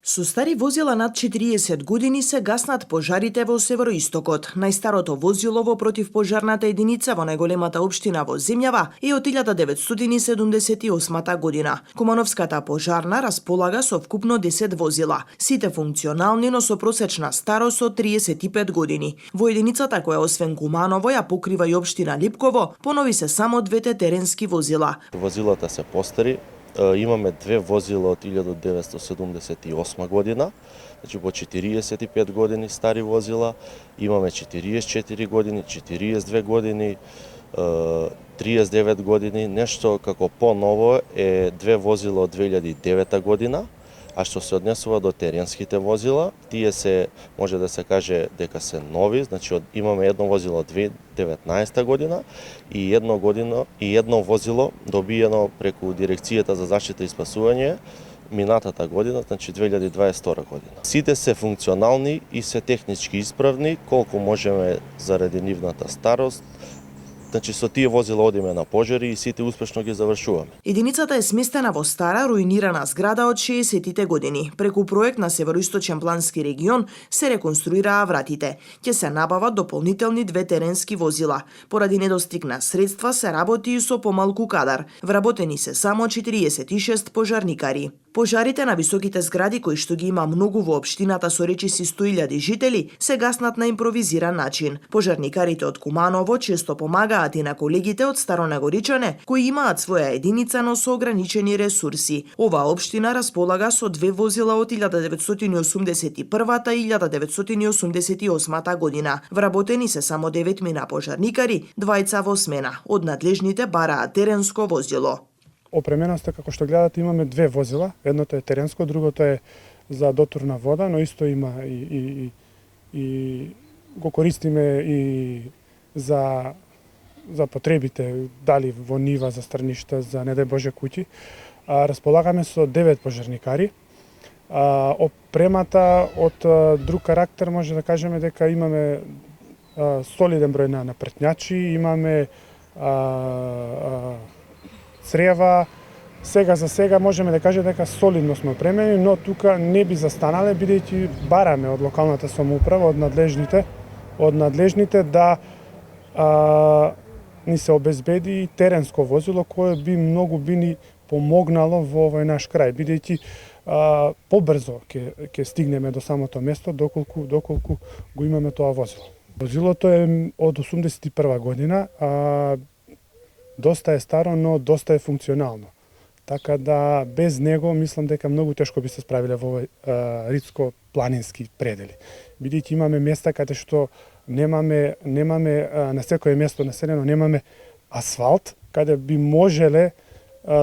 Со стари возила над 40 години се гаснат пожарите во североистокот. Најстарото возило во противпожарната единица во најголемата општина во земјава е од 1978 година. Кумановската пожарна располага со вкупно 10 возила, сите функционални, но со просечна старост од 35 години. Во единицата која освен Куманово ја покрива и општина Липково, понови се само двете теренски возила. Возилата се постари. Имаме две возила од 1978 година, значи по 45 години стари возила, имаме 44 години, 42 години, 39 години, нешто како по-ново е две возила од 2009 година, а што се однесува до теренските возила, тие се, може да се каже дека се нови, значи имаме едно возило од 2019 година и едно возило добиено преку дирекцијата за заштита и спасување минатата година, значи 2022 година. Сите се функционални и се технички исправни, колку можеме заради нивната старост. Значи со тие возила одиме на пожари и сите успешно ги завршуваме. Единицата е сместена во стара руинирана зграда од 60-тите години. Преку проект на Североисточен плански регион се реконструираа вратите. Ќе се набават дополнителни две теренски возила. Поради недостиг на средства се работи и со помалку кадар. Вработени се само 46 пожарникари. Пожарите на високите згради, кои што ги има многу во општината со речиси 100.000 жители, се гаснат на импровизиран начин. Пожарникарите од Куманово често помагаат и на колегите од Старонагоричане, кои имаат своја единица, но со ограничени ресурси. Оваа општина располага со две возила од 1981 и 1988 година. Вработени се само 9 мина пожарникари, двајца во смена. Од надлежните бараат теренско возило. Опременоста, како што гледате, имаме две возила. Едното е теренско, другото е за дотурна вода, но исто има и го користиме и за потребите, дали во нива, за страништа, за не дај Боже куќи. Располагаме со 9 пожарникари. Опремата од друг карактер може да кажеме дека имаме солиден број на претњачи, имаме црева. Сега за сега можеме да кажеме дека солидно сме опремени, но тука не би застанале бидејќи бараме од локалната самоуправа, од надлежните да ни се обезбеди теренско возило кое би ни помогнало во овој наш крај, бидејќи побрзо ќе стигнеме до самото место доколку го имаме тоа возило. Возилото е од 81 година, доста е старо, но доста е функционално. Така да без него мислам дека многу тешко би се справиле во овој ридско-планински предели. Бидејќи имаме места каде што немаме на секое место населено немаме асфалт, каде би можеле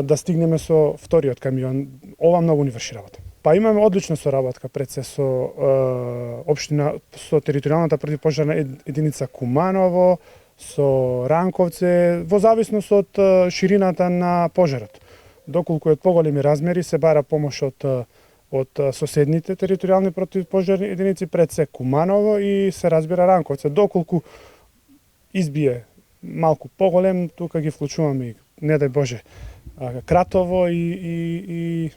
да стигнеме со вториот камион. Ова многу ни врши работа. Па имаме одлична соработка пред се со општина, со територијалната противпожарна единица Куманово, со Ранковце, во зависност од ширината на пожарот. Доколку е од поголеми размери се бара помош од соседните територијални противпожарни единици, пред се Куманово и се разбира Ранковце. Доколку избие малку поголем, тука ги вклучуваме, не дај Боже, Кратово и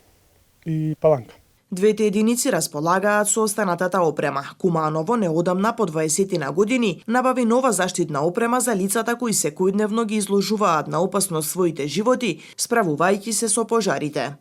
Паланка. Двете единици располагаат со останатата опрема. Куманово неодамна по 20 години набави нова заштитна опрема за лицата кои секојдневно ги изложуваат на опасност своите животи, справувајќи се со пожарите.